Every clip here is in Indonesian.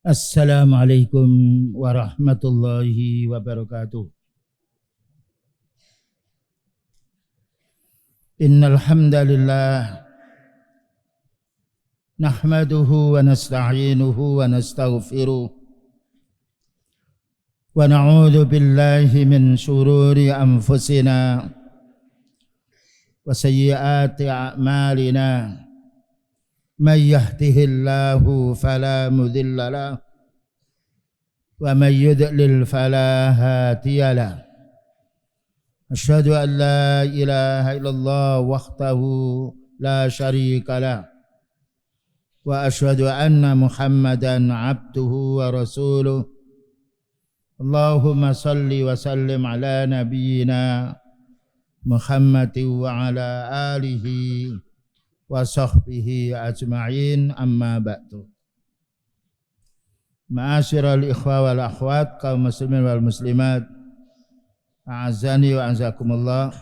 Assalamualaikum warahmatullahi wabarakatuh. Innal hamdalillah nahmaduhu wa nasta'inuhu wa nastaghfiruh wa na'udzu billahi min shururi anfusina wa sayyiati a'malina. Man yahdihillahu fala mudilla lahu wa man yudlil fala hadiya lahu. Asyhadu an la ilaha illallah wahdahu la syarika lahu wa asyhadu anna Muhammadan abduhu wa rasuluh. Allahumma salli wa sallim ala nabiyyina Muhammadin wa ala alihi wa sahbihi ajma'in, amma ba'du. Ma'asyiral ikhwa wal akhwat, kaum muslimin wal muslimat, a'azani wa a'azakumullah,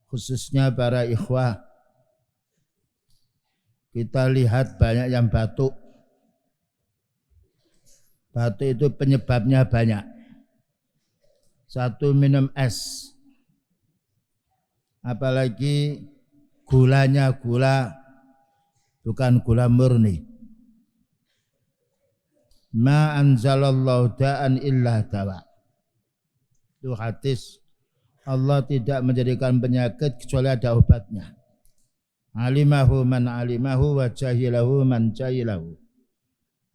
khususnya para ikhwah. Kita lihat banyak yang batuk. Batuk itu penyebabnya banyak. Satu, minum es, apalagi gulanya gula bukan gula murni. Ma anzalallahu da'an illa dawa. Itu hadis. Allah tidak menjadikan penyakit kecuali ada obatnya. Alimahu man alimahu wa jahilahu man jahilahu.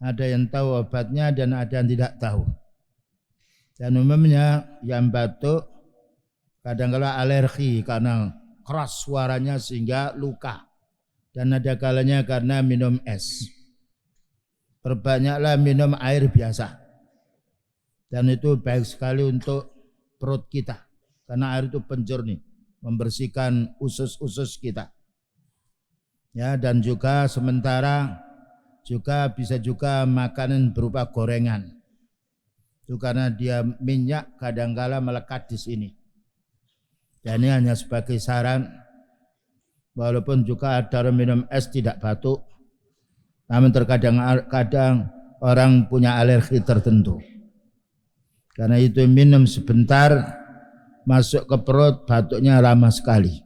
Ada yang tahu obatnya dan ada yang tidak tahu. Dan umumnya yang batuk kadang-kala alergi karena keras suaranya sehingga luka, dan ada kalanya karena minum es. Perbanyaklah minum air biasa, dan itu baik sekali untuk perut kita karena air itu penjernih, membersihkan usus-usus kita. Ya, dan juga sementara juga bisa juga makanan berupa gorengan. Itu karena dia minyak kadang-kala melekat di sini. Dan ini hanya sebagai saran, walaupun juga ada orang minum es tidak batuk, namun terkadang orang punya alergi tertentu. Karena itu minum sebentar, masuk ke perut, batuknya lama sekali.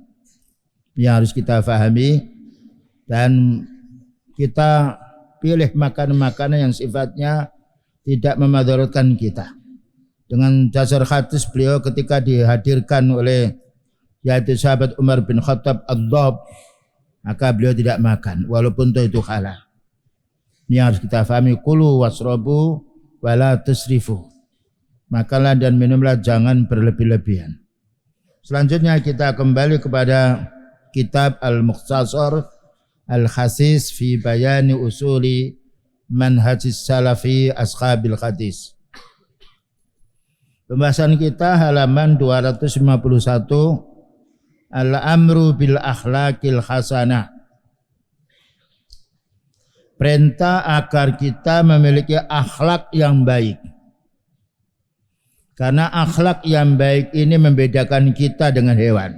Yang harus kita pahami, dan kita pilih makanan-makanan yang sifatnya tidak memadaratkan kita. Dengan dasar hadis beliau ketika dihadirkan oleh yaitu sahabat Umar bin Khattab ad-Dhab, maka beliau tidak makan walaupun itu halal. Ini harus kita pahami, kulu wasrobu wala tusrifu. Makanlah dan minumlah, jangan berlebih-lebihan. Selanjutnya kita kembali kepada kitab Al-Mukhtasar Al-Khasis fi bayani usuli manhajis salafi ashabil hadis. Pembahasan kita halaman 251, Al-amru bil akhlaqil hasanah. Perintah agar kita memiliki akhlak yang baik. Karena akhlak yang baik ini membedakan kita dengan hewan.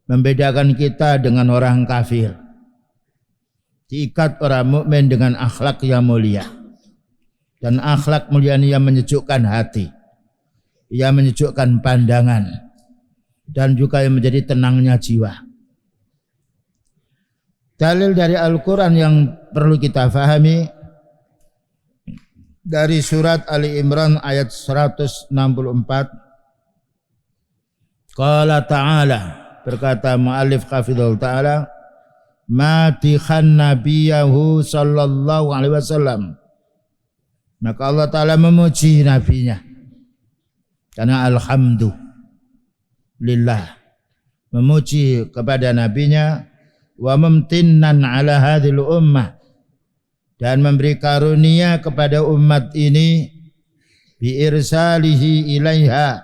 Membedakan kita dengan orang kafir. Diikat orang mukmin dengan akhlak yang mulia. Dan akhlak mulia ini yang menyejukkan hati. Yang menyejukkan pandangan. Dan juga yang menjadi tenangnya jiwa. Dalil dari Al-Quran yang perlu kita fahami dari surat Ali Imran ayat 164. Qala ta'ala, berkata mu'allif hafidhahul ta'ala, madihan nabiyahu sallallahu alaihi wasallam. Maka Allah Ta'ala memuji nabinya. Karena alhamdulillah, memuji kepada nabinya, wa mumtinnan ala hadhil ummah, dan memberi karunia kepada umat ini, bi irsalihi ilaiha,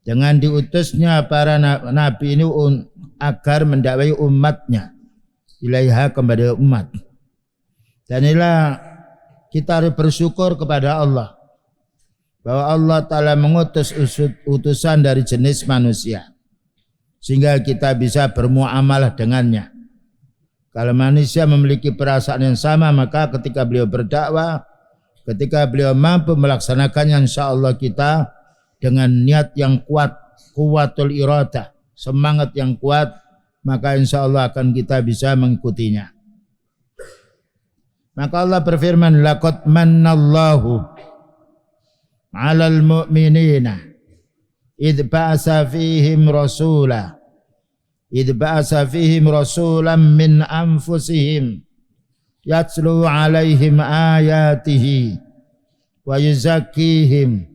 dengan diutusnya para nabi ini agar mendakwai umatnya, ilaiha, kepada umat. Dan inilah kita harus bersyukur kepada Allah bahwa Allah Ta'ala mengutus utusan dari jenis manusia sehingga kita bisa bermuamalah dengannya. Kalau manusia memiliki perasaan yang sama, maka ketika beliau berdakwah, ketika beliau mampu melaksanakannya, insya Allah kita dengan niat yang kuat, kuwatul iradah, semangat yang kuat, maka insya Allah akan kita bisa mengikutinya. Maka Allah berfirman, laqad mannallahu 'alal mu'minina idh ba'asa fihim rasulan min anfusihim yatlu 'alaihim ayatihi wa yuzakkihim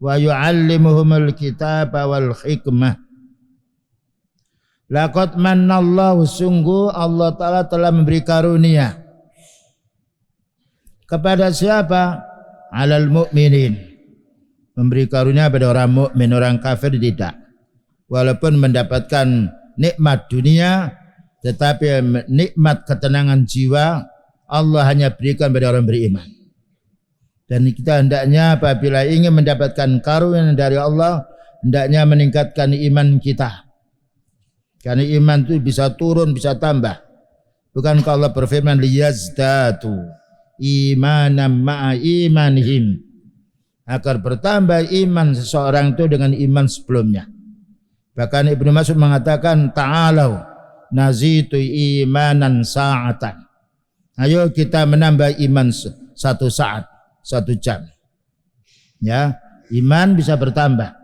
wa yu'allimuhumul kitaba wal hikmah. Laqad mannallahu, sungguh Allah Ta'ala telah memberi karunia kepada siapa? Alal mu'minin, memberi karunia pada orang mukmin, orang kafir tidak. Walaupun mendapatkan nikmat dunia, tetapi nikmat ketenangan jiwa Allah hanya berikan pada orang beriman. Dan kita hendaknya apabila ingin mendapatkan karunia dari Allah, hendaknya meningkatkan iman kita. Karena iman itu bisa turun, bisa tambah. Bukankah Allah berfirman, liyazdatu imanan ma'a imanihim, agar bertambah iman seseorang itu dengan iman sebelumnya. Bahkan Ibnu Mas'ud mengatakan, ta'alau nazitu imanan sa'atan, ayo kita menambah iman satu saat, satu jam. Ya, iman bisa bertambah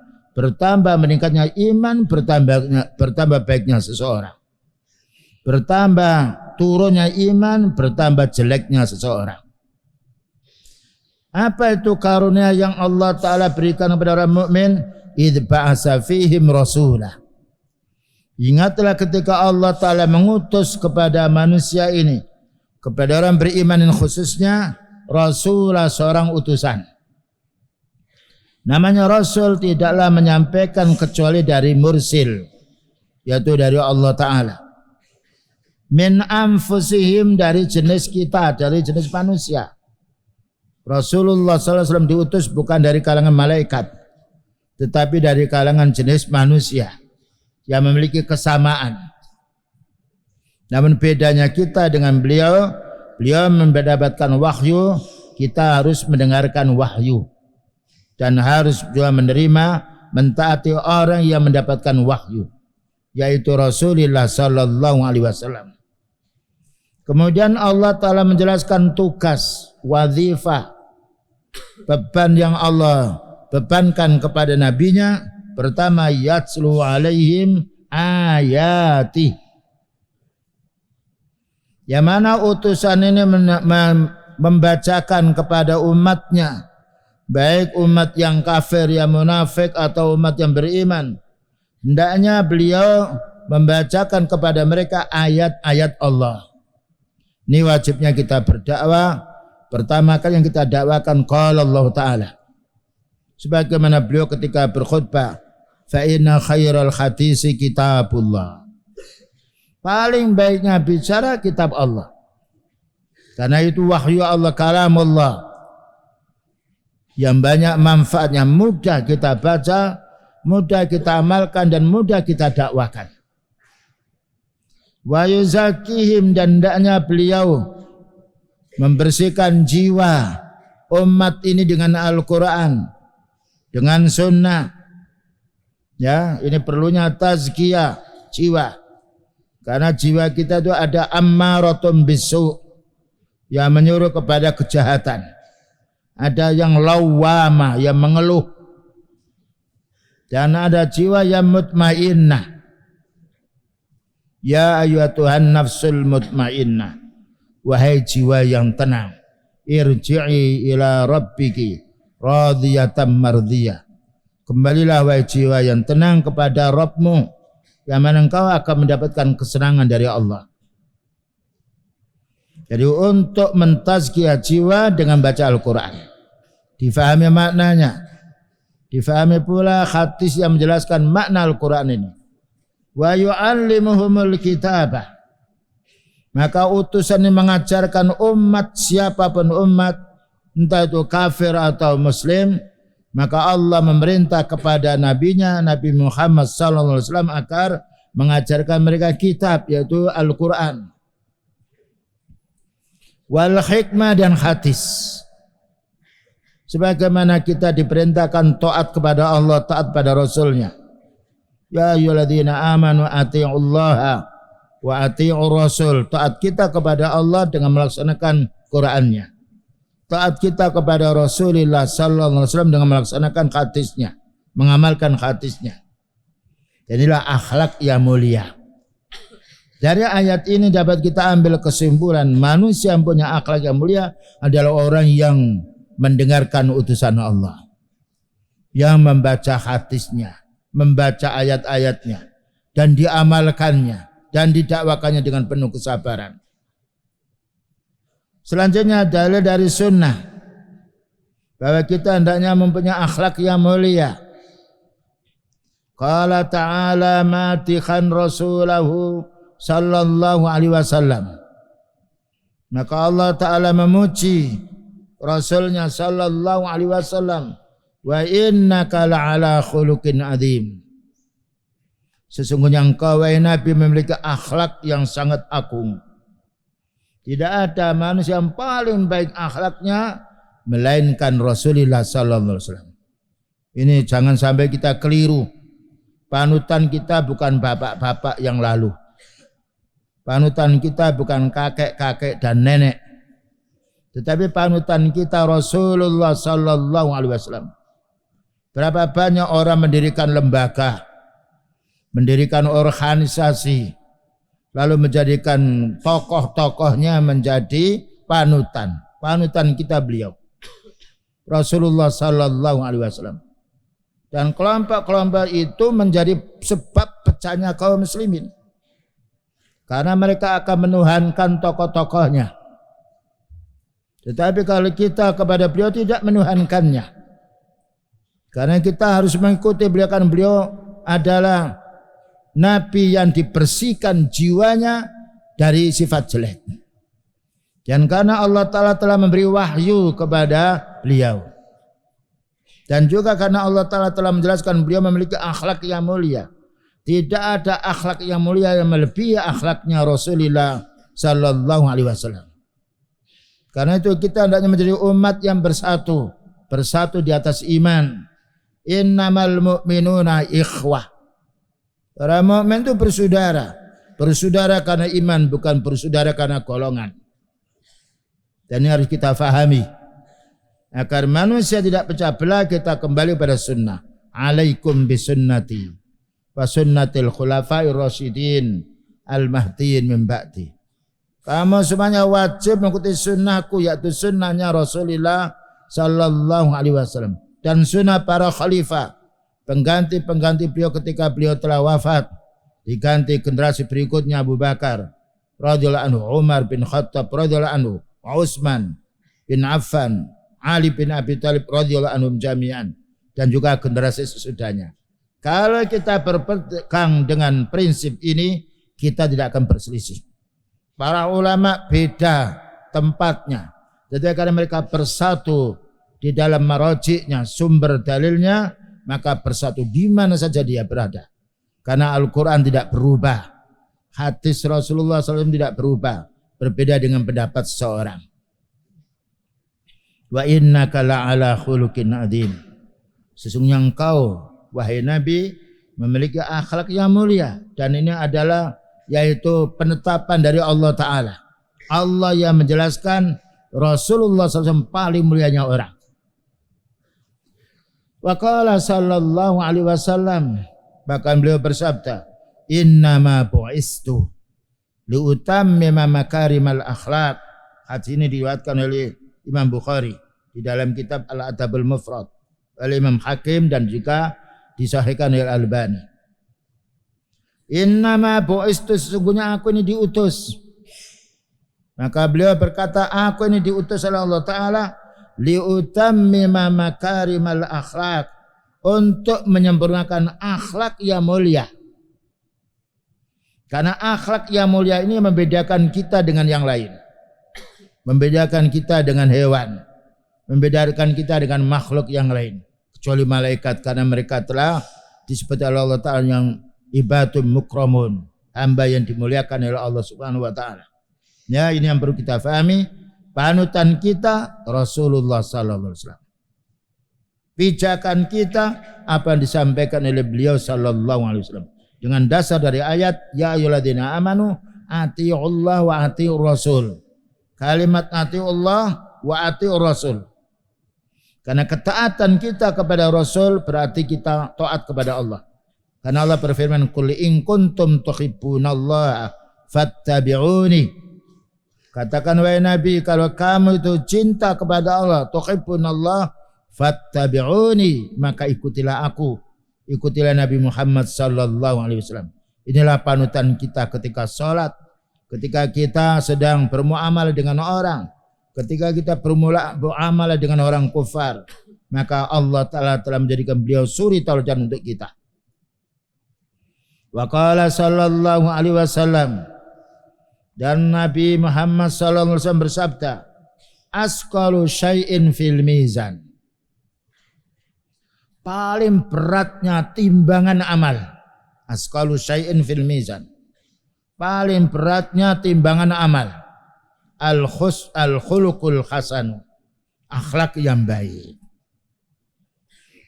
meningkatnya iman, bertambah baiknya seseorang, bertambah turunnya iman, bertambah jeleknya seseorang. Apa itu karunia yang Allah Ta'ala berikan kepada orang mukmin? Idh ba'asa fihim rasulah. Ingatlah ketika Allah Ta'ala mengutus kepada manusia ini, kepada orang beriman khususnya, rasulah, seorang utusan. Namanya rasul tidaklah menyampaikan kecuali dari mursil, yaitu dari Allah Ta'ala. Min anfusihim, dari jenis kita, dari jenis manusia. Rasulullah SAW diutus bukan dari kalangan malaikat, tetapi dari kalangan jenis manusia yang memiliki kesamaan. Namun bedanya kita dengan beliau mendapatkan wahyu, kita harus mendengarkan wahyu dan harus juga menerima, mentaati orang yang mendapatkan wahyu, yaitu Rasulullah SAW. Kemudian Allah Ta'ala menjelaskan tugas, wazifah, beban yang Allah bebankan kepada nabinya. Pertama, yatslu alaihim ayati, yang mana utusan ini membacakan kepada umatnya, baik umat yang kafir, yang munafik, atau umat yang beriman. Hendaknya beliau membacakan kepada mereka ayat-ayat Allah. Ini wajibnya kita berdakwah. Pertama kali yang kita dakwakan qala Allah Ta'ala, sebagaimana beliau ketika berkhutbah, fa inna khairal hadisi kitabullah, paling baiknya bicara kitab Allah, karena itu wahyu Allah, kalamullah, yang banyak manfaatnya, mudah kita baca, mudah kita amalkan, dan mudah kita dakwakan. Wa yuzakihim, dan hendaknya beliau membersihkan jiwa umat ini dengan Al-Quran, dengan sunnah. Ya, ini perlunya tazkiyah jiwa, karena jiwa kita itu ada ammaratun bisu, yang menyuruh kepada kejahatan, ada yang lawwamah, yang mengeluh, dan ada jiwa yang mutmainnah. Ya ayyatuhan nafsul mutmainnah, wahai jiwa yang tenang, irji'i ila rabbiki radiyatan mardiyah, kembalilah wahai jiwa yang tenang kepada Rabbmu, yang mana engkau akan mendapatkan kesenangan dari Allah. Jadi untuk mentazkiyah jiwa dengan baca Al-Quran, difahami maknanya, difahami pula hadis yang menjelaskan makna Al-Quran ini. Wa yu'allimuhumul kitabah, maka utusan ini mengajarkan umat, siapapun umat, entah itu kafir atau muslim, maka Allah memerintah kepada nabinya, Nabi Muhammad SAW, agar mengajarkan mereka kitab, yaitu Al-Quran. wal hikmah dan hadis. Sebagaimana kita diperintahkan taat kepada Allah, taat pada Rasulnya. Ya ayyuhalladzina amanu atii'ullaha wa atii'ur rasul. Taat kita kepada Allah dengan melaksanakan Qur'annya. Taat kita kepada Rasulullah sallallahu alaihi wasallam dengan melaksanakan hadisnya, mengamalkan hadisnya. Inilah akhlak yang mulia. Dari ayat ini dapat kita ambil kesimpulan manusia yang punya akhlak yang mulia adalah orang yang mendengarkan utusan Allah, yang membaca hadisnya, membaca ayat-ayatnya, dan diamalkannya, dan didakwakannya dengan penuh kesabaran. Selanjutnya dalil dari sunnah bahwa kita hendaknya mempunyai akhlak yang mulia. Qala ta'ala matihan rasulahu sallallahu alaihi wasallam. Maka Allah Ta'ala memuji Rasulnya sallallahu alaihi wasallam, wa innaka la'ala khuluqin adzim. Sesungguhnya engkau wahai Nabi memiliki akhlak yang sangat agung. Tidak ada manusia yang paling baik akhlaknya melainkan Rasulullah sallallahu alaihi wasallam. Ini jangan sampai kita keliru. Panutan kita bukan bapak-bapak yang lalu. Panutan kita bukan kakek-kakek dan nenek. Tetapi panutan kita Rasulullah sallallahu alaihi wasallam. Berapa banyak orang mendirikan lembaga, mendirikan organisasi, lalu menjadikan tokoh-tokohnya menjadi panutan. Panutan kita beliau Rasulullah sallallahu alaihi wasallam. Dan kelompok-kelompok itu menjadi sebab pecahnya kaum muslimin. Karena mereka akan menuhankan tokoh-tokohnya. Tetapi kalau kita kepada beliau tidak menuhankannya. Karena kita harus mengikuti beliau, karena beliau adalah Nabi yang dibersihkan jiwanya dari sifat jelek. Dan karena Allah Ta'ala telah memberi wahyu kepada beliau. Dan juga karena Allah Ta'ala telah menjelaskan beliau memiliki akhlak yang mulia. Tidak ada akhlak yang mulia yang melebihi akhlaknya Rasulullah sallallahu alaihi wasallam. Karena itu kita hendaknya menjadi umat yang bersatu, bersatu di atas iman. Innamal mu'minuna ikhwah. Para mukmin itu bersaudara, bersaudara karena iman, bukan bersaudara karena golongan. Dan ini harus kita fahami. Agar manusia tidak pecah belah, kita kembali pada sunnah. Alaikum bisunnati wa sunnatil khulafa'ir rasyidin al-mahdiyyin min ba'di. Kamu semuanya wajib mengikuti sunnahku, yaitu sunnahnya Rasulullah sallallahu alaihi wasallam dan sunnah para khalifah, pengganti-pengganti beliau ketika beliau telah wafat, diganti generasi berikutnya Abu Bakar radhiyallahu anhu, Umar bin Khattab radhiyallahu anhu, Utsman bin Affan, Ali bin Abi Thalib radhiyallahu anhum jami'an, dan juga generasi sesudahnya. Kalau kita berpegang dengan prinsip ini, kita tidak akan berselisih. Para ulama beda tempatnya, jadi karena mereka bersatu di dalam marojiknya, sumber dalilnya, maka bersatu di mana saja dia berada. Karena Al-Quran tidak berubah, hadis Rasulullah SAW tidak berubah, berbeda dengan pendapat seseorang. Wa innaka la'ala khuluqin adzim. Sesungguhnya engkau wahai Nabi memiliki akhlak yang mulia, dan ini adalah yaitu penetapan dari Allah Ta'ala. Allah yang menjelaskan Rasulullah SAW paling mulianya orang. Wa qala sallallahu alaihi wasallam, bahkan beliau bersabda, innama bu'istu liutammima makarimal akhlaq. Hadis ini diriwayatkan oleh Imam Bukhari di dalam kitab Al-Adabul Mufrad, oleh Imam Hakim, dan juga disahihkan oleh Al-Albani. Innama bu'istu, sesungguhnya aku ini diutus. Maka beliau berkata, aku ini diutus oleh Allah Ta'ala liutammima makarimal akhlaq, untuk menyempurnakan akhlak yang mulia. Karena akhlak yang mulia ini membedakan kita dengan yang lain, membedakan kita dengan hewan, membedakan kita dengan makhluk yang lain, kecuali malaikat, karena mereka telah disebut oleh Allah Ta'ala yang ibadun mukramun, hamba yang dimuliakan oleh Allah Subhanahu wa Ta'ala. Ya, ini yang perlu kita fahami. panutan kita Rasulullah sallallahu alaihi wasallam. Pijakan kita apa yang disampaikan oleh beliau sallallahu alaihi wasallam dengan dasar dari ayat ya ayyuhalladzina amanu atiiullah wa atiiur rasul. Kalimat atiiullah wa atiiur rasul. Karena ketaatan kita kepada Rasul berarti kita taat kepada Allah. Karena Allah berfirman, "Qul in kuntum tuhibbunallaha fattabi'uni." Katakan wahai Nabi, kalau kamu itu cinta kepada Allah, tuhibbunallah fattabi'uni, maka ikutilah aku. Ikutilah Nabi Muhammad sallallahu alaihi wasallam. Inilah panutan kita ketika salat, ketika kita sedang bermuamalah dengan orang, ketika kita bermuamalah dengan orang kufar, maka Allah Ta'ala telah menjadikan beliau suri tauladan untuk kita. Wa qala sallallahu alaihi wasallam, dan Nabi Muhammad sallallahu alaihi wasallam bersabda, asqalu syai'in fil mizan. Paling beratnya timbangan amal. Asqalu syai'in fil mizan. Paling beratnya timbangan amal. Al-khuluqul hasan, akhlak yang baik.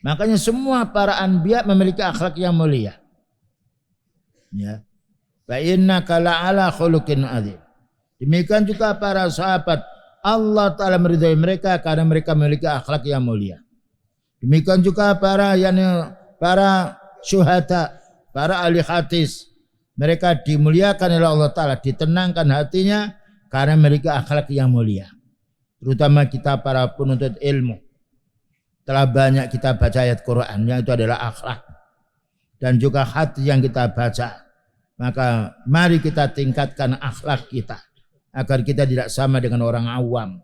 Makanya semua para anbiya memiliki akhlak yang mulia. Ya. Fa innaka la'ala khuluqin adzim. Demikian juga para sahabat, Allah Ta'ala meridhai mereka karena mereka memiliki akhlak yang mulia. Demikian juga para syuhada, para ahli hadis, mereka dimuliakan oleh Allah Ta'ala, ditenangkan hatinya karena memiliki akhlak yang mulia. Terutama kita para penuntut ilmu. Telah banyak kita baca ayat Quran yang itu adalah akhlak. Dan juga hati yang kita baca. Maka mari kita tingkatkan akhlak kita. Agar kita tidak sama dengan orang awam.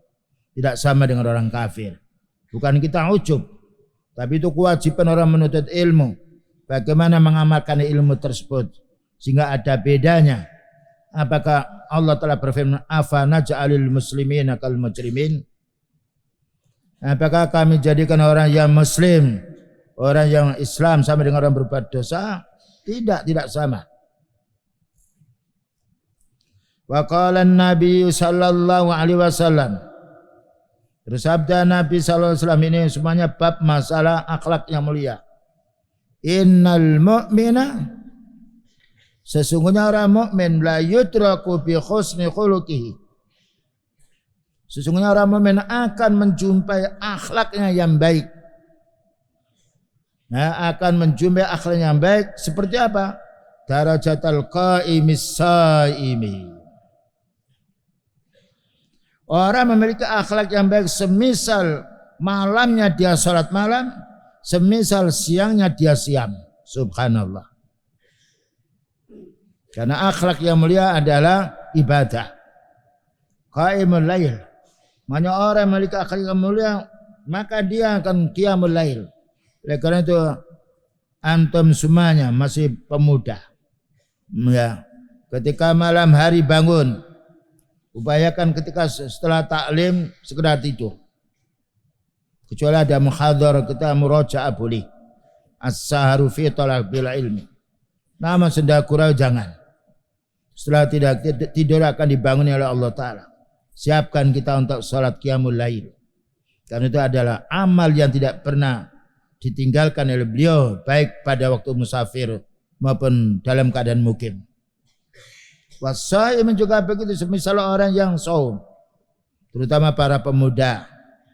Tidak sama dengan orang kafir. Bukan kita ujub. Tapi itu kewajiban orang menuntut ilmu. Bagaimana mengamalkan ilmu tersebut. Sehingga ada bedanya. Apakah Allah telah berfirman, afa naj'alil muslimina kal mujrimin? Apakah kami jadikan orang yang muslim, orang yang Islam sama dengan orang berbuat dosa? Tidak sama. Wa qala an-nabi sallallahu alaihi wasallam. Bersabda Nabi sallallahu alaihi wasallam, ini semuanya bab masalah akhlak yang mulia. Innal mu'mina, sesungguhnya orang mukmin la yudraku bi husni khuluqihi. Sesungguhnya orang mukmin akan menjumpai akhlaknya yang baik. Nah, akan menjumpai akhlak yang baik seperti apa? Darajatul qaimis saimi. Orang memiliki akhlak yang baik semisal malamnya dia salat malam, semisal siangnya dia siam. Subhanallah. Karena akhlak yang mulia adalah ibadah. Qaimul lail. Banyak orang yang memiliki akhlak yang mulia, maka dia akan qiyamul lail. Oleh karena itu antum semuanya masih pemuda. Ya. Ketika malam hari bangun, upayakan ketika setelah taklim segera tidur. Kecuali ada muhadhar, kita murajaah boleh. As-saharu fi talabil ilmi. Namun sendakura jangan. Setelah tidak tidur akan dibangun oleh Allah Ta'ala. Siapkan kita untuk salat qiyamul lail. Karena itu adalah amal yang tidak pernah ditinggalkan oleh beliau, baik pada waktu musafir maupun dalam keadaan mukim. Wasaim juga begitu, semisal orang yang saum, terutama para pemuda,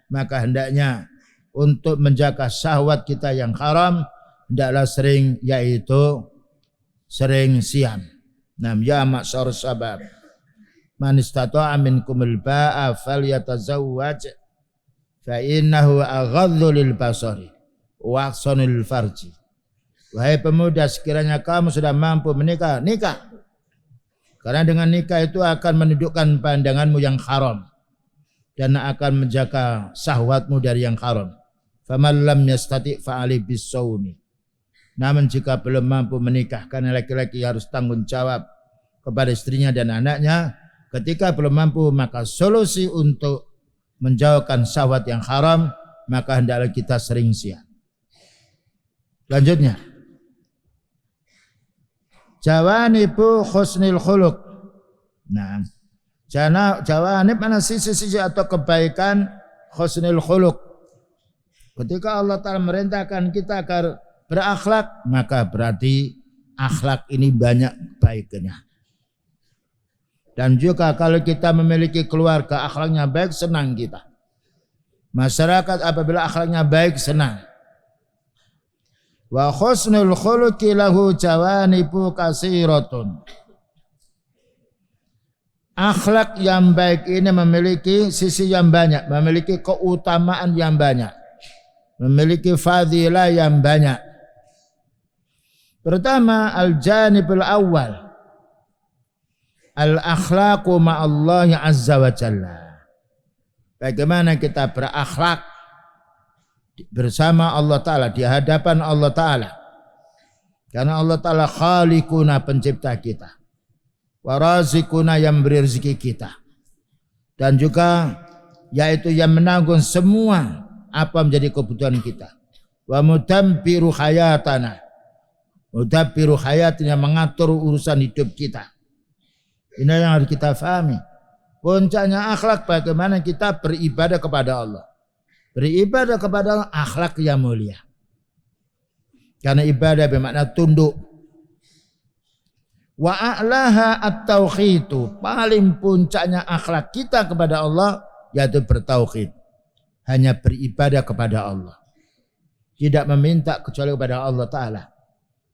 maka hendaknya untuk menjaga syahwat kita yang haram, hendaklah sering, yaitu sering siam. Nam ya ma'syar sabab, man istata'a minkumul ba'a falyatazawwaj fa innahu aghaddu lil basari wa ahsanul farji. Wahai pemuda, sekiranya kamu sudah mampu menikah, nikah. Karena dengan nikah itu akan menundukkan pandanganmu yang haram dan akan menjaga syahwatmu dari yang haram. Faman lam yastati' fa'ali bis-sawmi. Namun jika belum mampu menikah, karena laki-laki harus tanggung jawab kepada istrinya dan anaknya, ketika belum mampu, maka solusi untuk menjauhkan syahwat yang haram, maka hendaklah kita sering siam. Lanjutnya, jawanibu husnil khuluq. Nah, Jawanib mana sisi-sisi atau kebaikan husnul khuluq. Ketika Allah Ta'ala merintahkan kita agar berakhlak, maka berarti akhlak ini banyak baiknya. Dan juga kalau kita memiliki keluarga akhlaknya baik, senang kita. Masyarakat apabila akhlaknya baik, senang. Wa husnul khuluqi lahu jawanibu katsiratun. Akhlak yang baik ini memiliki sisi yang banyak, memiliki keutamaan yang banyak, memiliki fadilah yang banyak. Pertama, al-janibul awal, al-akhlaqu ma'allahi azza wa jalla. Bagaimana kita berakhlak bersama Allah Ta'ala, di hadapan Allah Ta'ala. Karena Allah Ta'ala khaliquna, pencipta kita, warazikuna, yang beri rezeki kita, dan juga yaitu yang menanggung semua apa menjadi kebutuhan kita. Wa mudabbiru hayatana, mudabbiru hayatnya, mengatur urusan hidup kita. Ini yang harus kita fahami. Puncaknya akhlak, bagaimana kita beribadah kepada Allah. Beribadah kepada Allah, akhlak yang mulia. Karena ibadah bermakna tunduk. Wa a'laha at-tauhidu, paling puncaknya akhlak kita kepada Allah yaitu bertauhid, hanya beribadah kepada Allah, tidak meminta kecuali kepada Allah Ta'ala,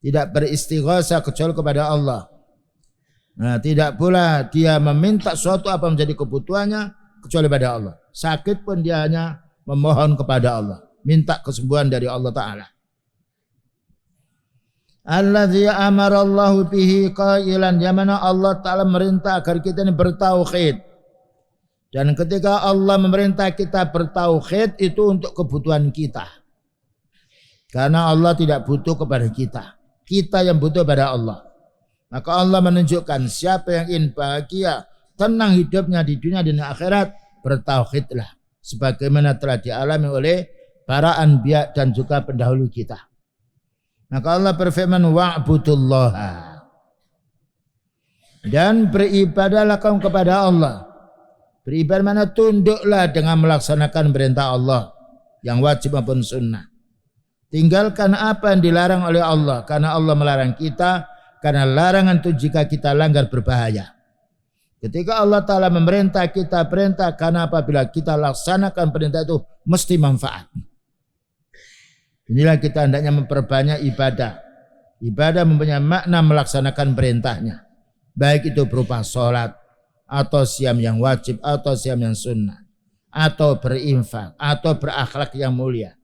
tidak beristighatsah kecuali kepada Allah. Nah, tidak pula dia meminta suatu apa menjadi kebutuhannya kecuali pada Allah. Sakit pun dia hanya memohon kepada Allah, minta kesembuhan dari Allah Ta'ala. Alladzi amarallahu bihi qailan, yang mana Allah Ta'ala merintah agar kita ini bertauhid. Dan ketika Allah memerintah kita bertauhid, itu untuk kebutuhan kita. Karena Allah tidak butuh kepada kita, kita yang butuh pada Allah. Maka Allah menunjukkan siapa yang ingin bahagia, tenang hidupnya di dunia dan akhirat, bertauhidlah, sebagaimana telah dialami oleh para anbiya dan juga pendahulu kita. Maka Allah berfirman, wa'budullaha, dan beribadahlah kamu kepada Allah. Beribadah mana? Tunduklah dengan melaksanakan perintah Allah yang wajib maupun sunnah. Tinggalkan apa yang dilarang oleh Allah, karena Allah melarang kita, karena larangan itu jika kita langgar berbahaya. Ketika Allah Ta'ala memerintah kita perintah, karena apabila kita laksanakan perintah itu mesti manfaat. Inilah kita hendaknya memperbanyak ibadah. Ibadah mempunyai makna melaksanakan perintahnya, baik itu berupa sholat, atau siam yang wajib, atau siam yang sunnah, atau berinfak, atau berakhlak yang mulia.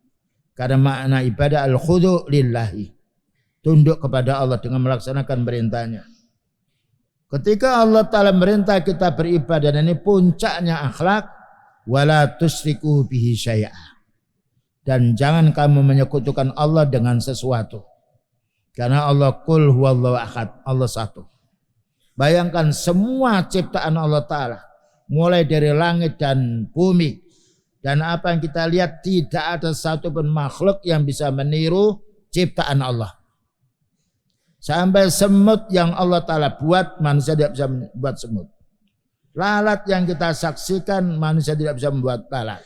Karena makna ibadah al-khudu' lillahi, tunduk kepada Allah dengan melaksanakan perintahnya. Ketika Allah Ta'ala merintah kita beribadah, dan ini puncaknya akhlak, wala tusyriku bihi syai'a, dan jangan kamu menyekutukan Allah dengan sesuatu. Karena Allah qul huwallahu ahad, Allah satu. Bayangkan semua ciptaan Allah Ta'ala, mulai dari langit dan bumi, dan apa yang kita lihat, tidak ada satupun makhluk yang bisa meniru ciptaan Allah. Sampai semut yang Allah Ta'ala buat, manusia tidak bisa membuat semut. Lalat yang kita saksikan, manusia tidak bisa membuat lalat.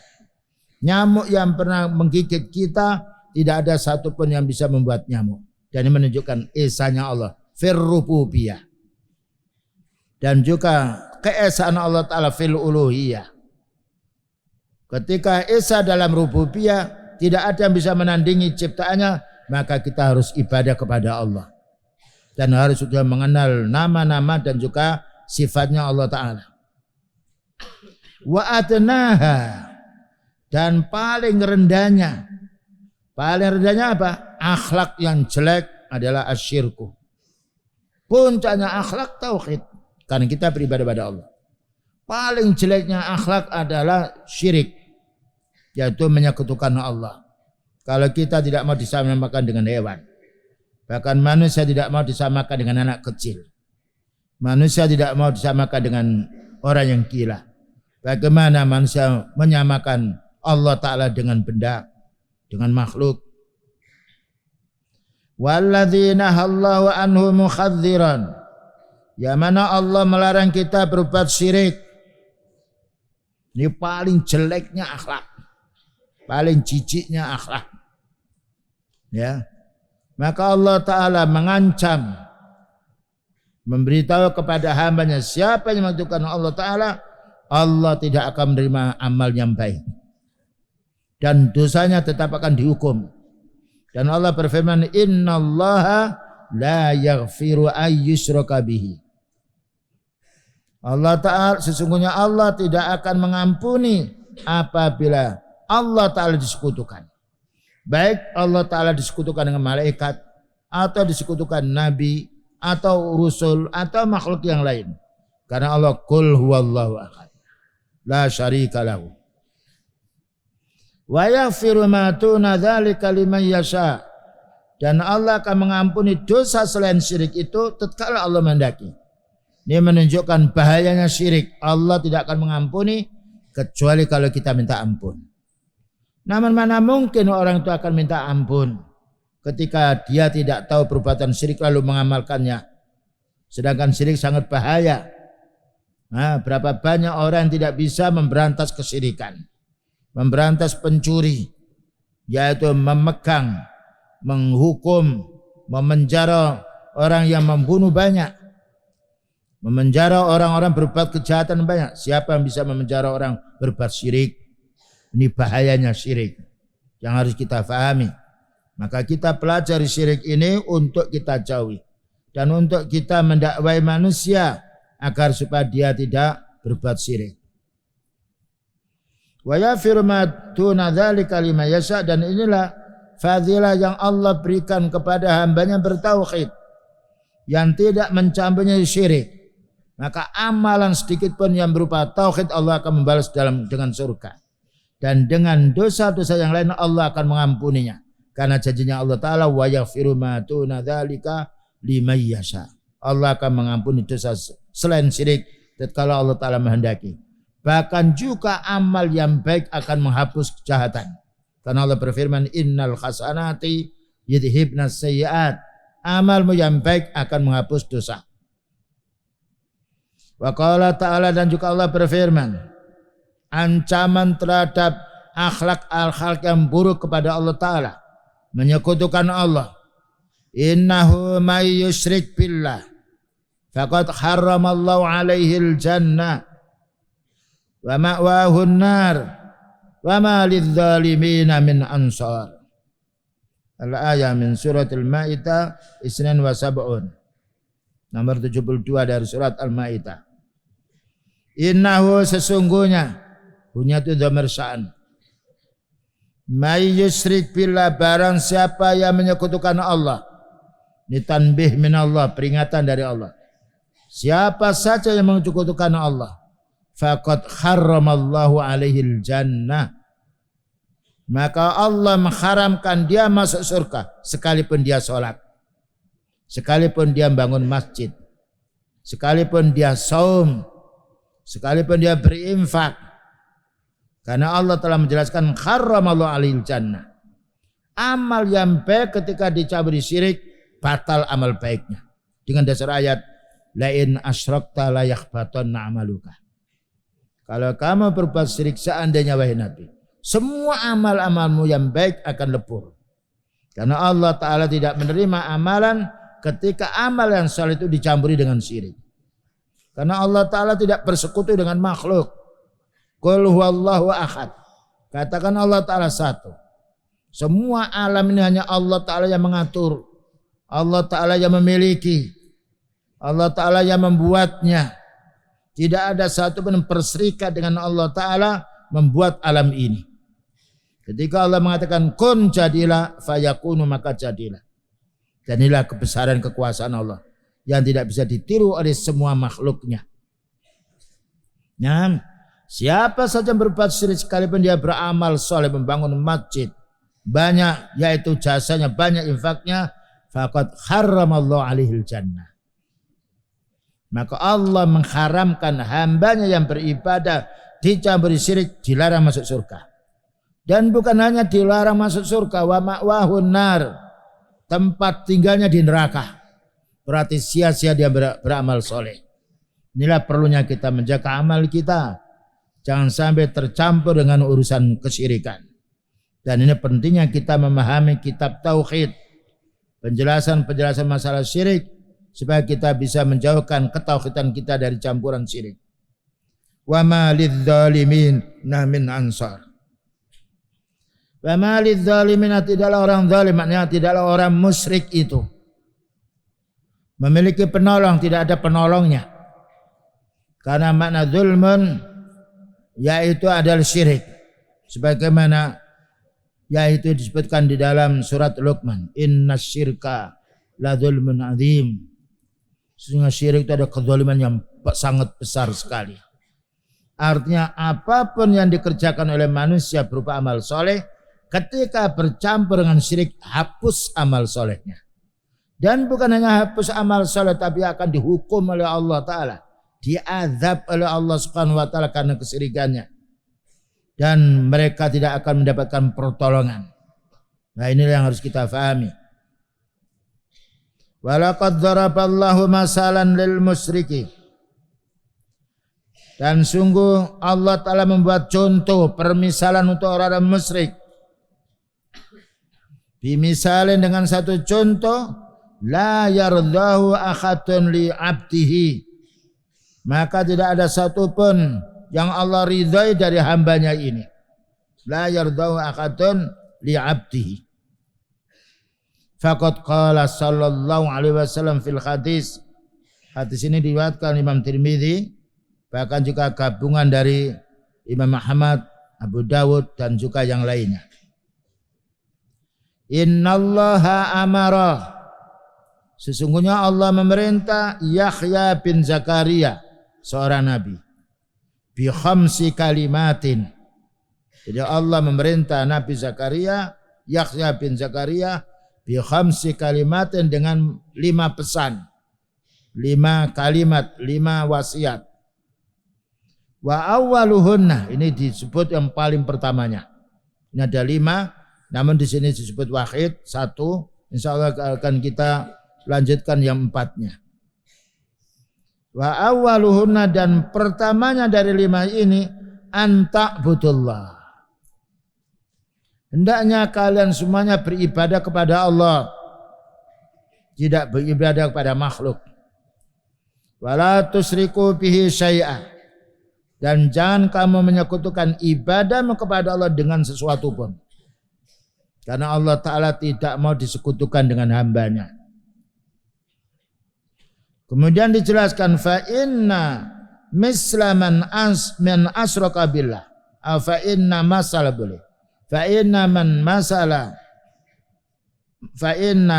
Nyamuk yang pernah menggigit kita, tidak ada satupun yang bisa membuat nyamuk. Dan ini menunjukkan esanya Allah, firrububiyah. Dan juga keesaan Allah Ta'ala fil uluhiyah. Ketika esa dalam rububiyah, tidak ada yang bisa menandingi ciptaannya, maka kita harus ibadah kepada Allah. Dan harus sudah mengenal nama-nama dan juga sifatnya Allah Ta'ala. Wa adnaha, dan paling rendahnya apa? Akhlak yang jelek adalah asyirku. Puncaknya akhlak tauhid, karena kita beribadah pada Allah. Paling jeleknya akhlak adalah syirik, yaitu menyekutukan Allah. Kalau kita tidak mau disamakan dengan hewan, bahkan manusia tidak mau disamakan dengan anak kecil, manusia tidak mau disamakan dengan orang yang gila, bagaimana manusia menyamakan Allah Ta'ala dengan benda, dengan makhluk? Walladzina hallahu anhu mukhadziran, yang mana Allah melarang kita berbuat syirik, Ini paling jeleknya akhlak, paling jijiknya akhlak. Ya, maka Allah Ta'ala mengancam, memberitahu kepada hambanya, siapa yang mengajukan Allah Ta'ala, Allah tidak akan menerima amal yang baik dan dosanya tetap akan dihukum. Dan Allah berfirman, innallaha la yaghfiru ayyushraka bihi. Allah Ta'ala, sesungguhnya Allah tidak akan mengampuni apabila Allah Ta'ala disekutukan. Baik Allah Ta'ala disekutukan dengan malaikat, atau disekutukan nabi, atau rasul, atau makhluk yang lain. Karena Allah qul huwallahu ahad, la syarika lahu. Wa yaghfiru ma duna dzalika liman yasha. Dan Allah akan mengampuni dosa selain syirik itu tatkala Allah menghendaki. Ini menunjukkan bahayanya syirik. Allah tidak akan mengampuni kecuali kalau kita minta ampun. Namun mana mungkin orang itu akan minta ampun ketika dia tidak tahu perbuatan syirik lalu mengamalkannya. Sedangkan syirik sangat bahaya. Nah, berapa banyak orang yang tidak bisa memberantas kesyirikan, memberantas pencuri, yaitu memegang, menghukum, memenjara orang yang membunuh banyak, memenjara orang-orang berbuat kejahatan banyak. Siapa yang bisa memenjara orang berbuat syirik? Ini bahayanya syirik yang harus kita fahami. Maka kita pelajari syirik ini untuk kita jauhi dan untuk kita mendakwai manusia agar supaya dia tidak berbuat syirik. Wa yaghfiru ma duna dzalika liman yasha. Dan inilah fadilah yang Allah berikan kepada hambanya bertauhid yang tidak mencampurnya syirik. Maka amalan sedikit pun yang berupa tauhid Allah akan membalas dengan surga. Dan dengan dosa-dosa yang lain Allah akan mengampuninya. Karena janjinya Allah Ta'ala, wa yaghfiru ma duna dzalika liman yasha. Allah akan mengampuni dosa selain syirik tatkala Allah Ta'ala menghendaki. Bahkan juga amal yang baik akan menghapus kejahatan. Karena Allah berfirman, innal hasanati yudhibnas sayyi'at. Amalmu yang baik akan menghapus dosa. Wa qala ta'ala, dan juga Allah berfirman, ancaman terhadap akhlak yang buruk kepada Allah Ta'ala, menyekutukan Allah. Innahu may yusyrik billah faqad harramallahu alaihil jannah wa ma'wahun nar wa ma lidzalimina min ansar. Al-ayah min surat Al-Ma'idah isnan wa sab'un, nomor 72 dari surat Al-Ma'idah. Innahu, sesungguhnya, punya itu dhamir sya'an. May yusyrik billah, barang siapa yang menyekutukan Allah. Ini tanbih min Allah, peringatan dari Allah. Siapa saja yang menyekutukan Allah, faqad harramallahu alaihil jannah, maka Allah mengharamkan dia masuk surga sekalipun dia sholat, sekalipun dia bangun masjid, sekalipun dia saum, sekalipun dia berinfak. Karena Allah telah menjelaskan harramallahu alaihil jannah. Amal yang baik ketika dicaburi syirik, batal amal baiknya. Dengan dasar ayat, lain asyrakta la yakhbatanna amaluka. Kalau kamu berbuat syirik, seandainya wahai Nabi, semua amal-amalmu yang baik akan lebur. Karena Allah Ta'ala tidak menerima amalan ketika amal yang saleh itu dicampuri dengan syirik. Karena Allah Ta'ala tidak bersekutu dengan makhluk. Qul huwallahu ahad. Katakan Allah Ta'ala satu. Semua alam ini hanya Allah Ta'ala yang mengatur. Allah Ta'ala yang memiliki. Allah Ta'ala yang membuatnya. Tidak ada satu pun yang berserikat dengan Allah Ta'ala membuat alam ini. Ketika Allah mengatakan kun jadilah, fayakunu, maka jadilah. Dan inilah kebesaran kekuasaan Allah yang tidak bisa ditiru oleh semua makhluknya. Nah, siapa saja yang berbuat syirik sekalipun dia beramal soleh, membangun masjid banyak, yaitu jasanya banyak, infaknya, faqad harramallahu alaihil jannah. Maka Allah mengharamkan hambanya yang beribadah dicampuri syirik, dilarang masuk surga. Dan bukan hanya dilarang masuk surga, wa ma'wahun nar, tempat tinggalnya di neraka. Berarti sia-sia dia beramal soleh. Inilah perlunya kita menjaga amal kita. Jangan sampai tercampur dengan urusan kesyirikan. Dan ini pentingnya kita memahami kitab tauhid, penjelasan-penjelasan masalah syirik, supaya kita bisa menjauhkan ketauhidan kita dari campuran syirik. Wa ma lidz-dzalimin min ansar. Wa ma lidz-dzalimin, tidaklah orang zalim, maknanya tidaklah orang musyrik itu memiliki penolong, tidak ada penolongnya. Karena makna zulmun yaitu adalah syirik. Sebagaimana yaitu disebutkan di dalam surat Luqman, inna syirka la zulmun azim. Sesungguhnya syirik itu ada kezaliman yang sangat besar sekali. Artinya apapun yang dikerjakan oleh manusia berupa amal soleh, ketika bercampur dengan syirik, hapus amal solehnya. Dan bukan hanya hapus amal soleh, tapi akan dihukum oleh Allah Ta'ala, diazab oleh Allah Subhanahu Wa Ta'ala karena kesyirikannya. Dan mereka tidak akan mendapatkan pertolongan. Nah, inilah yang harus kita fahami. Walaqad dzaraballahu masalan lil musyriki. Dan sungguh Allah Ta'ala membuat contoh permisalan untuk orang-orang musyrik. Bimisalin dengan satu contoh, la yardahu ahadun li abdihi. Maka tidak ada satupun yang Allah ridhai dari hambanya ini. La yardahu ahadun li abdihi. Faqad qala sallallahu alaihi wasallam fil hadis. Hadis ini diriwayatkan Imam Tirmidzi, bahkan juga gabungan dari Imam Ahmad, Abu Dawud dan juga yang lainnya. Innallaha amara, sesungguhnya Allah memerintah Yahya bin Zakaria, seorang nabi, bi khamsi kalimatin. Jadi Allah memerintah Nabi Zakaria, Yahya bin Zakaria, bi khamsi kalimatin, dengan 5 pesan, 5 kalimat, 5 wasiat. Wa awwaluhunna, ini disebut yang paling pertamanya. Ini ada 5, namun di sini disebut wahid, 1. Insyaallah akan kita lanjutkan yang 4-nya. Wa awwaluhunna, dan pertamanya dari 5 ini, anta'budullah. Hendaknya kalian semuanya beribadah kepada Allah, tidak beribadah kepada makhluk. Wala tusyriku bihi syai'a, dan jangan kamu menyekutukan ibadahmu kepada Allah dengan sesuatu pun. Karena Allah Ta'ala tidak mau disekutukan dengan hambanya. Kemudian dijelaskan, fa inna misla man asraka billah, fa inna masala boleh. Fa inna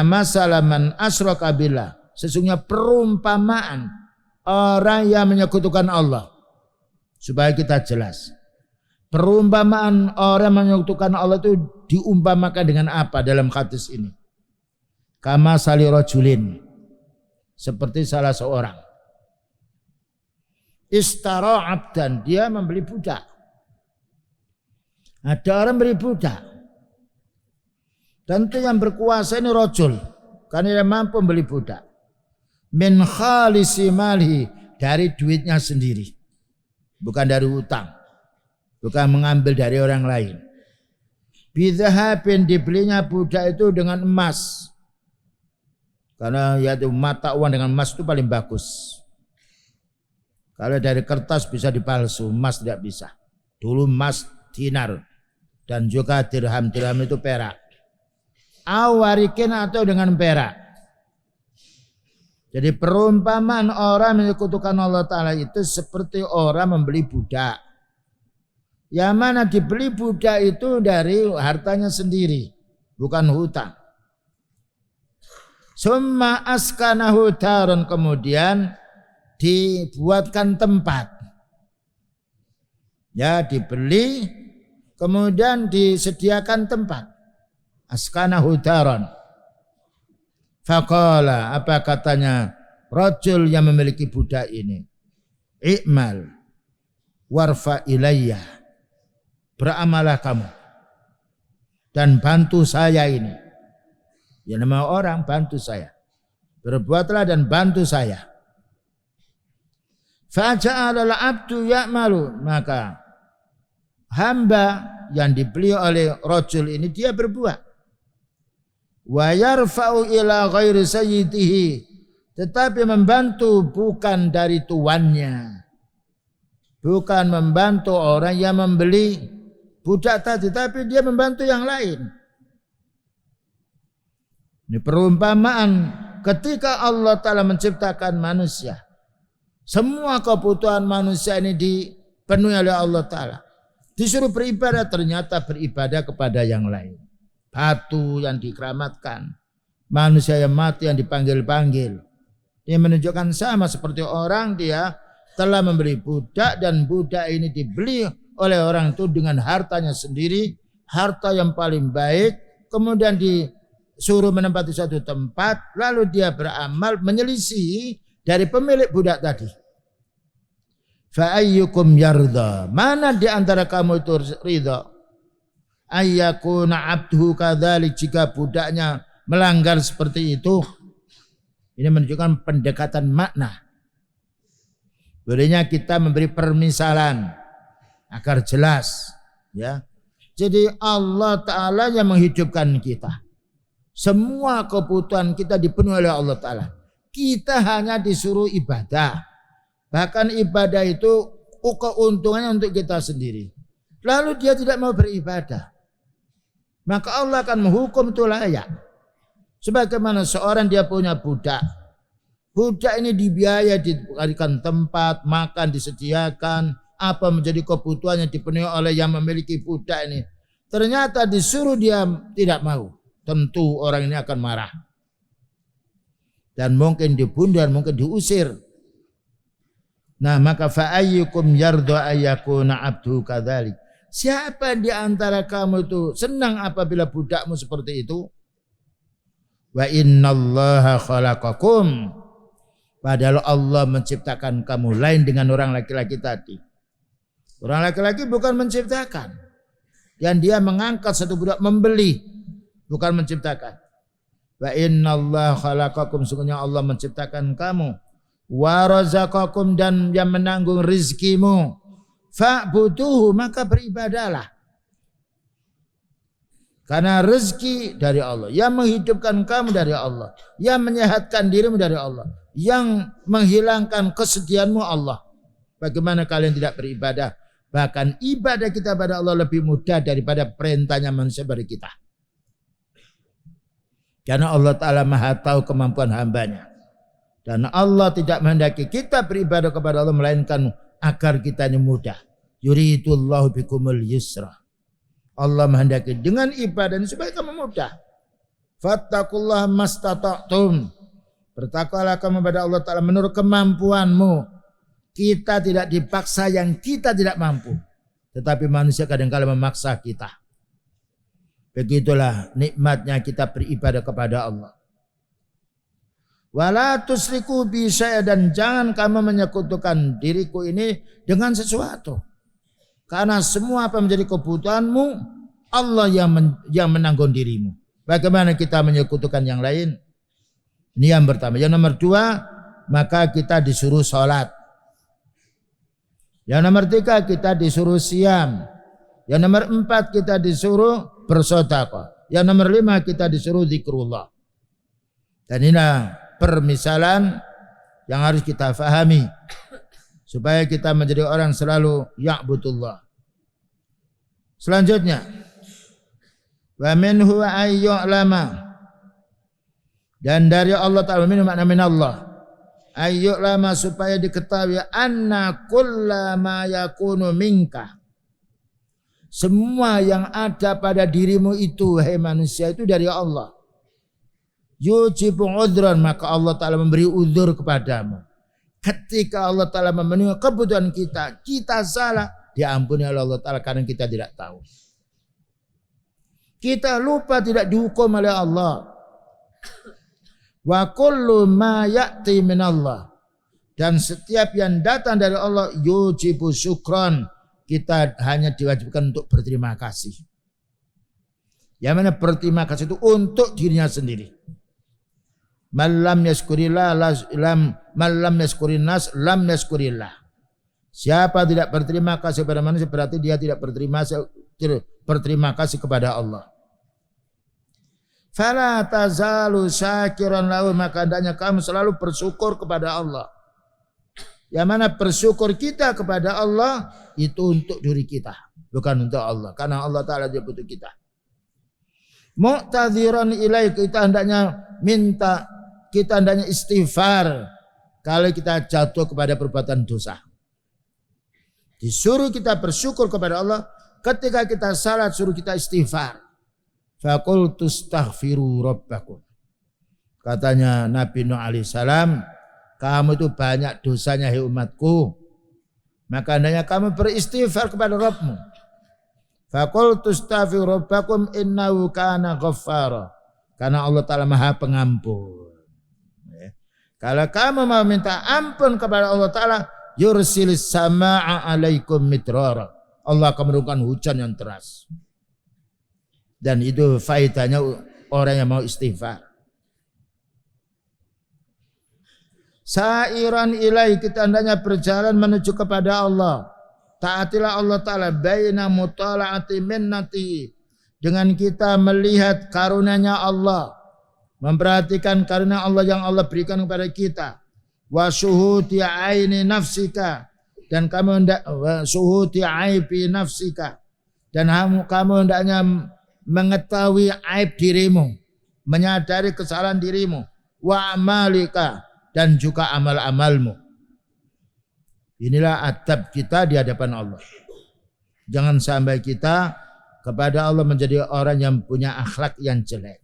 masala man asraka billah, sesungguhnya perumpamaan orang yang menyekutukan Allah. Supaya kita jelas, perumpamaan orang menyekutukan Allah itu diumpamakan dengan apa dalam hadis ini? Kama sali rajulin, seperti salah seorang istara abdan, dia membeli budak. Ada orang beri budak. Tentu yang berkuasa ini rajul, karena dia mampu membeli budak. Min khalisi malhi, dari duitnya sendiri, bukan dari utang, bukan mengambil dari orang lain. Bidhahabin, dibelinya budak itu dengan emas, karena ya mata uang dengan emas itu paling bagus. Kalau dari kertas bisa dipalsu, emas tidak bisa. Dulu emas dinar dan juga dirham itu perak. Awarikin, atau dengan perak. Jadi perumpamaan orang menyekutukan Allah Ta'ala itu seperti orang membeli budak. Yang mana dibeli budak itu dari hartanya sendiri, bukan hutang. Summa askanahu daron, kemudian dibuatkan tempat. Ya, dibeli, kemudian disediakan tempat. Askanahu daron. Faqala, apa katanya rajul yang memiliki budak ini? I'mal warfa ilayya, beramalah kamu dan bantu saya ini. Ya, nama orang bantu saya. Berbuatlah dan bantu saya. Faja'alal abdu ya'malu, maka hamba yang dibeli oleh rajul ini dia berbuat. Wa yarfa'u ila ghairi sayyidihi, tetapi membantu bukan dari tuannya. Bukan membantu orang yang membeli budak tadi, tapi dia membantu yang lain. Ini perumpamaan ketika Allah Ta'ala menciptakan manusia. Semua kebutuhan manusia ini dipenuhi oleh Allah Ta'ala. Disuruh beribadah, ternyata beribadah kepada yang lain. Batu yang dikeramatkan, manusia yang mati yang dipanggil-panggil. Dia menunjukkan sama seperti orang dia telah membeli budak dan budak ini dibeli oleh orang itu dengan hartanya sendiri, harta yang paling baik, kemudian disuruh menempati suatu tempat, lalu dia beramal menyelisihi dari pemilik budak tadi. Fa ayyukum yarda, mana di antara kamu itu ridha? Ayyakuna abduhu kadzalik, jika budaknya melanggar seperti itu. Ini menunjukkan pendekatan makna. Bolehnya kita memberi permisalan agar jelas, ya. Jadi Allah Ta'ala yang menghidupkan kita. Semua kebutuhan kita dipenuhi oleh Allah Ta'ala. Kita hanya disuruh ibadah. Bahkan ibadah itu keuntungannya untuk kita sendiri. Lalu dia tidak mau beribadah, maka Allah akan menghukum itu layak. Sebagaimana seorang dia punya budak. Budak ini dibiaya, diberikan tempat, makan disediakan, apa menjadi kebutuhannya dipenuhi oleh yang memiliki budak ini. Ternyata disuruh dia tidak mau. Tentu orang ini akan marah. Dan mungkin dibunuh dan mungkin diusir. Nah, maka fa'ayyukum yarda ayyakuna abdu kadzalik. Siapa di antara kamu itu senang apabila budakmu seperti itu? Wa innallaha khalaqakum, padahal Allah menciptakan kamu lain dengan orang laki-laki tadi. Orang laki-laki bukan menciptakan, dan dia mengangkat satu budak membeli, bukan menciptakan. Wa innallaha khalaqakum, sungguhnya Allah menciptakan kamu. Wa razaqakum, dan yang menanggung rizkimu. Fa'buduhu, maka beribadahlah. Karena rezeki dari Allah, yang menghidupkan kamu dari Allah, yang menyehatkan dirimu dari Allah, yang menghilangkan kesedihanmu Allah. Bagaimana kalian tidak beribadah? Bahkan ibadah kita pada Allah lebih mudah daripada perintahnya manusia bagi kita. Karena Allah Ta'ala maha tahu kemampuan hambanya. Dan Allah tidak menghendaki kita beribadah kepada Allah melainkan agar kita ini mudah. Yuridullahu bikumul yusra. Allah menghendaki dengan ibadah ini supaya kamu mudah. Fattaqullaha mastata'tum. Bertakwalah kamu kepada Allah Ta'ala menurut kemampuanmu. Kita tidak dipaksa yang kita tidak mampu. Tetapi manusia kadang-kala memaksa kita. Begitulah nikmatnya kita beribadah kepada Allah. Wala tusriku bi syai'an, dan jangan kamu menyekutukan diriku ini dengan sesuatu. Karena semua apa menjadi kebutuhanmu, Allah yang menanggung dirimu. Bagaimana kita menyekutukan yang lain? Ini yang pertama. Yang nomor dua, maka kita disuruh sholat. Yang nomor tiga, kita disuruh siam. Yang nomor empat, kita disuruh bersedekah. Yang nomor lima, kita disuruh zikrullah. Dan inilah permisalan yang harus kita fahami supaya kita menjadi orang selalu ya'budullah. Selanjutnya, wa minhu ayyu'lama, dan dari Allah Ta'ala, minhu makna min Allah, ayyu'lama, supaya diketahui anna kullama yakunu minka, semua yang ada pada dirimu itu, hai manusia, itu dari Allah. Yujibu udhran, maka Allah Ta'ala memberi udzur kepadamu. Ketika Allah Ta'ala memenuhi kebutuhan kita, kita salah, diampuni oleh Allah Ta'ala karena kita tidak tahu. Kita lupa, tidak dihukum oleh Allah. Wa kullu ma ya'ti min Allah, dan setiap yang datang dari Allah yujibu syukran, kita hanya diwajibkan untuk berterima kasih. Yang mana berterima kasih itu untuk dirinya sendiri. Malam yaskurillah lam yaskurin nas lam yaskurillah. Siapa tidak berterima kasih kepada manusia berarti dia tidak berterima kasih kepada Allah. Fala tazalu syakiran lahu, maka hendaknya kamu selalu bersyukur kepada Allah. Yang mana bersyukur kita kepada Allah itu untuk diri kita, bukan untuk Allah, karena Allah Ta'ala dia butuh kita. Mu'tadhiran ilaih, kita hendaknya istighfar kalau kita jatuh kepada perbuatan dosa. Disuruh kita bersyukur kepada Allah, ketika kita salat suruh kita istighfar. Faqultu astaghfiru rabbakum. Katanya Nabi Nuh alaihissalam, kamu itu banyak dosanya hai umatku, maka hendaknya kamu beristighfar kepada Rabbmu. Faqultu astaghfiru rabbakum innahu kana ghaffara. Karena Allah Ta'ala Maha Pengampun. Kalau kamu mau minta ampun kepada Allah Ta'ala, yursilis sama'a alaikum midrara. Allah akan menurunkan hujan yang deras. Dan itu faedahnya orang yang mau istighfar. Sa'iran ilahi, kita hendaknya berjalan menuju kepada Allah. Taatilah Allah Ta'ala baina mutala'ati minnati, dengan kita melihat karunia-Nya Allah, memperhatikan karunia Allah yang Allah berikan kepada kita. Wa syuhudi aini nafsika, dan kamu hendak syuhudi aibi nafsika, dan kamu hendaknya mengetahui aib dirimu, menyadari kesalahan dirimu. Wa amalika, dan juga amal-amalmu. Inilah adab kita di hadapan Allah. Jangan sampai kita kepada Allah menjadi orang yang punya akhlak yang jelek.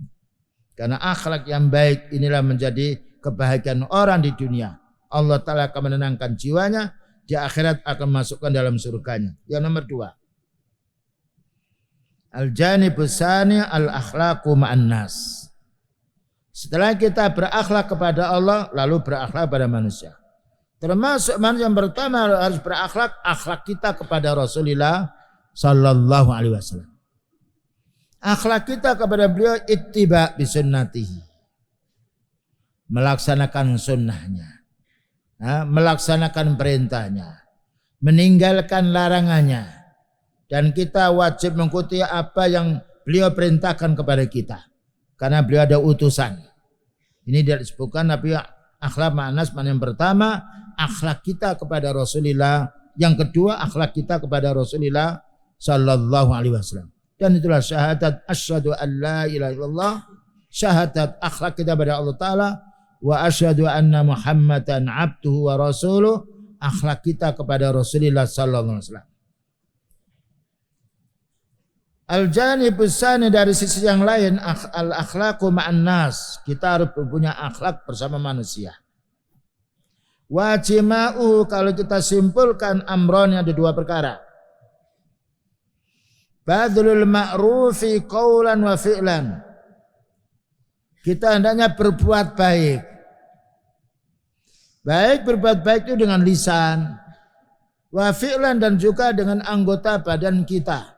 Karena akhlak yang baik inilah menjadi kebahagiaan orang di dunia. Allah Ta'ala akan menenangkan jiwanya, di akhirat akan masukkan dalam surganya. Yang nomor 2. Al-janibus tsani al-akhlaqu ma'an nas. Setelah kita berakhlak kepada Allah, lalu berakhlak pada manusia. Termasuk manusia yang pertama harus berakhlak, akhlak kita kepada Rasulullah sallallahu alaihi wasallam. Akhlak kita kepada beliau ittiba bi sunnatihi. Melaksanakan sunnahnya. Melaksanakan perintahnya. Meninggalkan larangannya. Dan kita wajib mengikuti apa yang beliau perintahkan kepada kita. Karena beliau ada utusan. Ini disebutkan Nabi akhlak ma'anas. Yang pertama, akhlak kita kepada Rasulullah. Yang kedua, akhlak kita kepada Rasulullah sallallahu alaihi wasallam. Dan itulah syahadat asyhadu an la ilaha illallah, syahadat akhlak kita kepada Allah Ta'ala, wa asyhadu anna Muhammadan abduhu wa rasuluh, akhlak kita kepada Rasulullah sallallahu alaihi wasallam. Al-janibus tsani, dari sisi yang lain, al-akhlaqu ma'an nas, kita harus punya akhlak bersama manusia. Wa jima'u, kalau kita simpulkan amron, ada 2 perkara. Badlul ma'rufi qaulan wa fi'lan. Kita hendaknya berbuat baik. Baik berbuat baik itu dengan lisan, wa fi'lan, dan juga dengan anggota badan kita.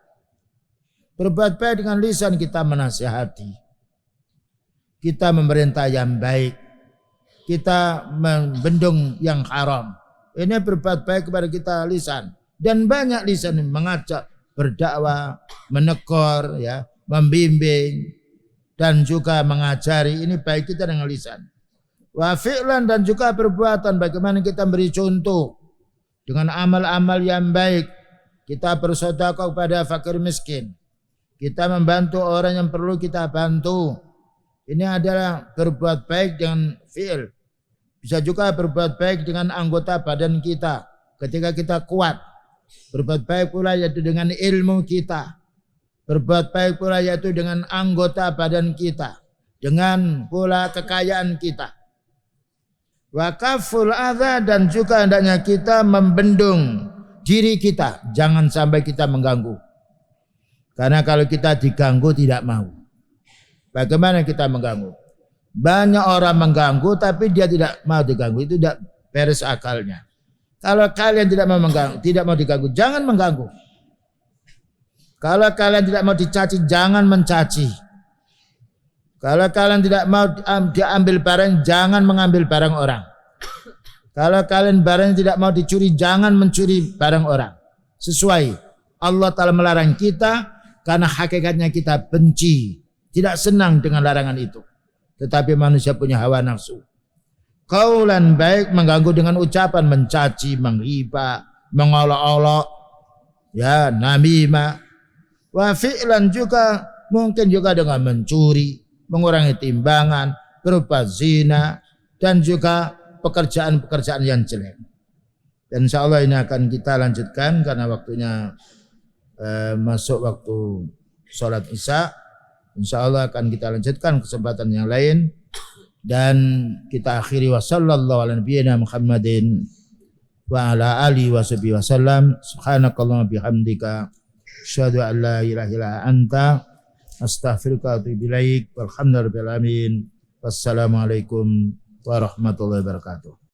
Berbuat baik dengan lisan, kita menasihati, kita memerintah yang baik, kita membendung yang haram. Ini berbuat baik kepada kita lisan. Dan banyak lisan mengajak, berdakwah, menegur, ya, membimbing, dan juga mengajari. Ini baik kita dengan lisan. Wa fi'lan, dan juga perbuatan, bagaimana kita beri contoh dengan amal-amal yang baik. Kita bersedekah kepada fakir miskin. Kita membantu orang yang perlu kita bantu. Ini adalah berbuat baik dengan fi'il. Bisa juga berbuat baik dengan anggota badan kita ketika kita kuat. Berbuat baik pula yaitu dengan ilmu kita. Berbuat baik pula yaitu dengan anggota badan kita. Dengan pula kekayaan kita. Wa kaful adza, dan juga hendaknya kita membendung diri kita. Jangan sampai kita mengganggu. Karena kalau kita diganggu tidak mau. Bagaimana kita mengganggu? Banyak orang mengganggu tapi dia tidak mau diganggu. Itu tidak beres akalnya. Kalau kalian tidak mau mengganggu, tidak mau diganggu, jangan mengganggu. Kalau kalian tidak mau dicaci, jangan mencaci. Kalau kalian tidak mau diambil barang, jangan mengambil barang orang. Kalau kalian barang tidak mau dicuri, jangan mencuri barang orang. Sesuai Allah Ta'ala melarang kita karena hakikatnya kita benci, tidak senang dengan larangan itu. Tetapi manusia punya hawa nafsu. Qaulan baik mengganggu dengan ucapan, mencaci, menghibah, mengolok-olok, ya, namimah. Wa fi'lan juga mungkin juga dengan mencuri, mengurangi timbangan, berupa zina, dan juga pekerjaan-pekerjaan yang jelek. Dan insya Allah ini akan kita lanjutkan karena waktunya masuk waktu sholat isya. Insya Allah akan kita lanjutkan kesempatan yang lain. Dan kita akhiri wa sallallahu ala nabiyyina Muhammadin wa ala alihi wa sahbihi wa sallam. Subhanakallahumma bihamdika asyhadu an la ilaha illa anta astaghfiruka wa atubu ilaik. Walhamdulillahi rabbil alamin. Wassalamualaikum warahmatullahi wabarakatuh.